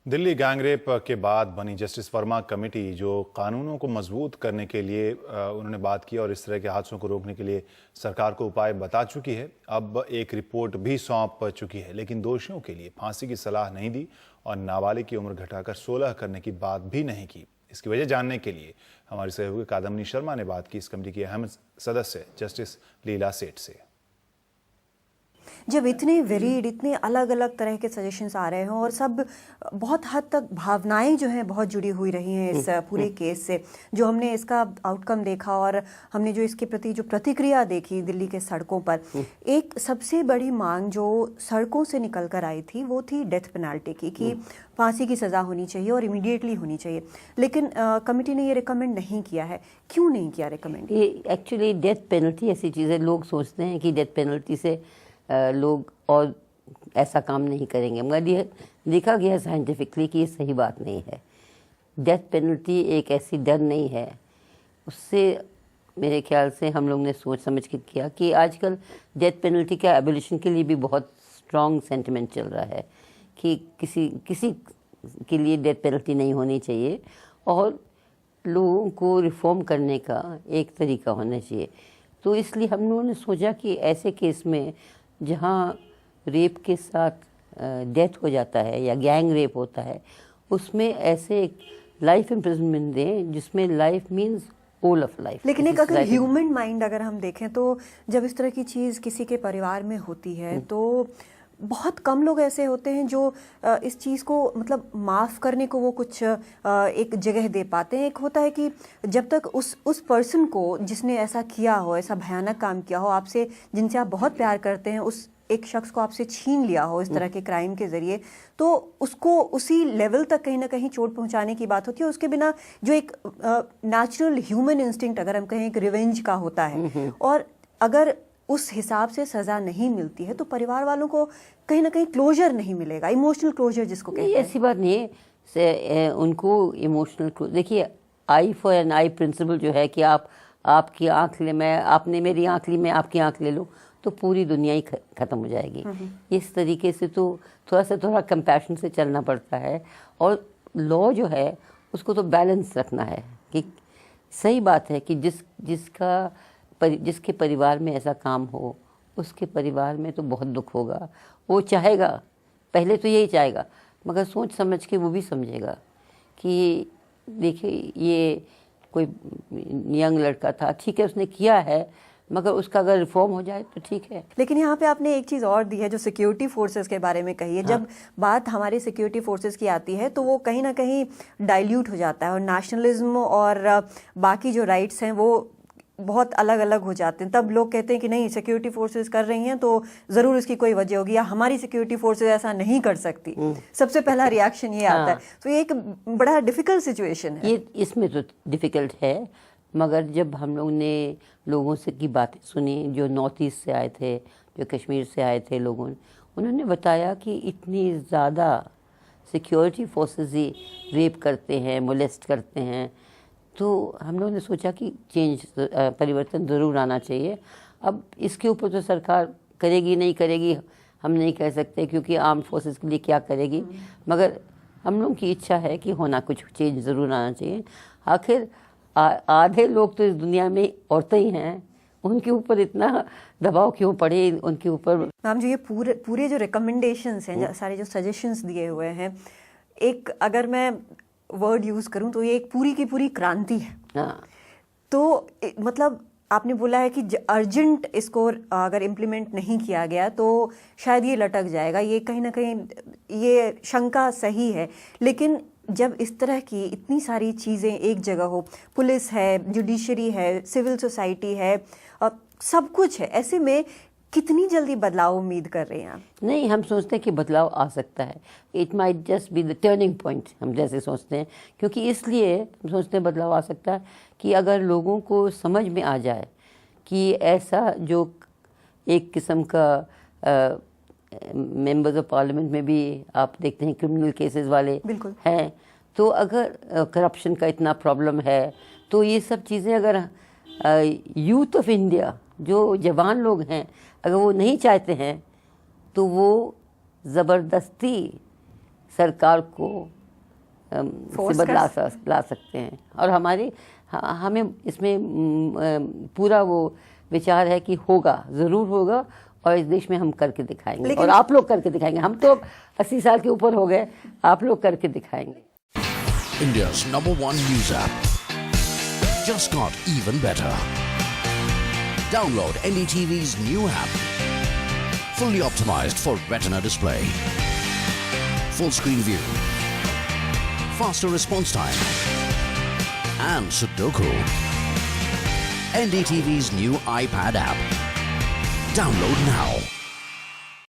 Delhi gangrape के बाद बनी जस्टिस वर्मा कमेटी जो कानूनों को मजबूत करने के लिए उन्होंने बात की और इस तरह के हादसों को रोकने के लिए सरकार को उपाय बता चुकी है। अब एक रिपोर्ट भी सौंप चुकी है, लेकिन दोषियों के लिए फांसी की सलाह नहीं दी और नाबालिग की उम्र घटाकर 16 करने की बात भी नहीं की। इसकी वजह जानने के लिए हमारी सहयोगी कादम्बनी शर्मा ने बात की इस कमेटी की अहम सदस्य जस्टिस लीला सेठ से। जब इतने वेरिड, इतने अलग अलग तरह के सजेशंस आ रहे हैं और सब बहुत हद तक भावनाएं जो हैं बहुत जुड़ी हुई रही हैं इस पूरे केस से, जो हमने इसका आउटकम देखा और हमने जो इसके प्रति जो प्रतिक्रिया देखी दिल्ली के सड़कों पर, एक सबसे बड़ी मांग जो सड़कों से निकल कर आई थी वो थी डेथ पेनाल्टी की, कि फांसी की सज़ा होनी चाहिए और इमीडिएटली होनी चाहिए। लेकिन कमेटी ने ये रिकमेंड नहीं किया है। क्यों नहीं किया रिकमेंड? ये एक्चुअली डेथ पेनल्टी ऐसी चीज़ है, लोग सोचते हैं कि डेथ पेनल्टी से लोग और ऐसा काम नहीं करेंगे, मगर ये देखा गया है साइंटिफिकली कि ये सही बात नहीं है। डेथ पेनल्टी एक ऐसी डर नहीं है, उससे मेरे ख्याल से हम लोग ने सोच समझ के किया कि आजकल डेथ पेनल्टी के एबोलिशन के लिए भी बहुत स्ट्रॉन्ग सेंटिमेंट चल रहा है कि किसी के लिए डेथ पेनल्टी नहीं होनी चाहिए और लोगों को रिफॉर्म करने का एक तरीका होना चाहिए। तो इसलिए हम लोगों ने सोचा कि ऐसे केस में जहाँ रेप के साथ डेथ हो जाता है या गैंग रेप होता है, उसमें ऐसे एक लाइफ इम्प्रिजनमेंट दें जिसमें life means whole of life. लेकिन एक अगर ह्यूमन माइंड अगर हम देखें तो जब इस तरह की चीज़ किसी के परिवार में होती है तो बहुत कम लोग ऐसे होते हैं जो इस चीज़ को मतलब माफ़ करने को वो कुछ एक जगह दे पाते हैं। एक होता है कि जब तक उस पर्सन को जिसने ऐसा किया हो, ऐसा भयानक काम किया हो, आपसे जिनसे आप बहुत प्यार करते हैं, उस एक शख्स को आपसे छीन लिया हो इस तरह के क्राइम के ज़रिए, तो उसको उसी लेवल तक कहीं ना कहीं चोट पहुंचाने की बात होती है। उसके बिना जो एक नेचुरल ह्यूमन इंस्टिंक्ट अगर हम कहें एक रिवेंज का होता है, और अगर उस हिसाब से सज़ा नहीं मिलती है तो परिवार वालों को कहीं ना कहीं क्लोजर नहीं मिलेगा, इमोशनल क्लोजर जिसको कहते हैं। ऐसी बात नहीं है, उनको इमोशनल देखिए, I for an I principal जो है कि आपकी आँख ले, आपने मेरी आँख ली, मैं आपकी आँख ले लूँ तो पूरी दुनिया ही ख़त्म हो जाएगी। इस तरीके से तो थोड़ा कंपैशन से चलना पड़ता है, और लॉ जो है उसको तो बैलेंस रखना है कि सही बात है कि जिसके परिवार में ऐसा काम हो उसके परिवार में तो बहुत दुख होगा, वो चाहेगा, पहले तो यही चाहेगा, मगर सोच समझ के वो भी समझेगा कि देखिए ये कोई यंग लड़का था, ठीक है उसने किया है, मगर उसका अगर रिफॉर्म हो जाए तो ठीक है। लेकिन यहाँ पे आपने एक चीज़ और दी है जो सिक्योरिटी फोर्सेस के बारे में कही है। जब बात हमारी सिक्योरिटी फोर्सेस की आती है तो वो कहीं ना कहीं डाइल्यूट हो जाता है और नेशनलिज्म और बाकी जो राइट्स हैं वो बहुत अलग अलग हो जाते हैं। तब लोग कहते हैं कि नहीं, सिक्योरिटी फोर्सेस कर रही हैं तो ज़रूर इसकी कोई वजह होगी, या हमारी सिक्योरिटी फोर्सेस ऐसा नहीं कर सकती। सबसे पहला रिएक्शन ये आता है। तो ये एक बड़ा डिफ़िकल्ट सिचुएशन है। ये इसमें तो डिफ़िकल्ट है, मगर जब हम लोग ने लोगों से की बातें सुनी जो नॉर्थ ईस्ट से आए थे, जो कश्मीर से आए थे लोगों, उन्होंने बताया कि इतनी ज़्यादा सिक्योरिटी फोर्सेस ही रेप करते हैं, मोलेस्ट करते हैं, तो हम लोगों ने सोचा कि परिवर्तन ज़रूर आना चाहिए। अब इसके ऊपर तो सरकार करेगी नहीं करेगी हम नहीं कह सकते, क्योंकि आर्म्ड फोर्सेस के लिए क्या करेगी, मगर हम लोगों की इच्छा है कि होना कुछ चेंज ज़रूर आना चाहिए। आखिर आधे लोग तो इस दुनिया में औरतें ही हैं, उनके ऊपर इतना दबाव क्यों पड़े उनके ऊपर। मैम जी, ये पूरे जो रिकमेंडेशंस हैं, सारे जो सजेशंस दिए हुए हैं, एक अगर मैं वर्ड यूज़ करूं तो ये एक पूरी की पूरी क्रांति है। तो मतलब आपने बोला है कि अर्जेंट इसको अगर इम्प्लीमेंट नहीं किया गया तो शायद ये लटक जाएगा। ये कहीं ना कहीं ये शंका सही है, लेकिन जब इस तरह की इतनी सारी चीज़ें एक जगह हो, पुलिस है, जुडिशरी है, सिविल सोसाइटी है, सब कुछ है, ऐसे में कितनी जल्दी बदलाव उम्मीद कर रहे हैं आप? नहीं, हम सोचते हैं कि बदलाव आ सकता है। It might just be the turning point, हम जैसे सोचते हैं, क्योंकि इसलिए हम सोचते हैं बदलाव आ सकता है कि अगर लोगों को समझ में आ जाए कि ऐसा जो एक किस्म का मेंबर्स ऑफ पार्लियामेंट में भी आप देखते हैं क्रिमिनल केसेस वाले हैं, तो अगर करप्शन का इतना प्रॉब्लम है, तो ये सब चीज़ें अगर यूथ ऑफ इंडिया जो जवान लोग हैं अगर वो नहीं चाहते हैं तो वो ज़बरदस्ती सरकार को Force ला सकते हैं। और हमें इसमें पूरा वो विचार है कि होगा, ज़रूर होगा, और इस देश में हम करके दिखाएंगे। और आप लोग करके दिखाएंगे। हम तो 80 साल के ऊपर हो गए, आप लोग करके दिखाएंगे। India's #1 news app just got even better. Download NDTV's new app. Fully optimized for retina display. Full screen view. Faster response time. And Sudoku. NDTV's new iPad app. Download now.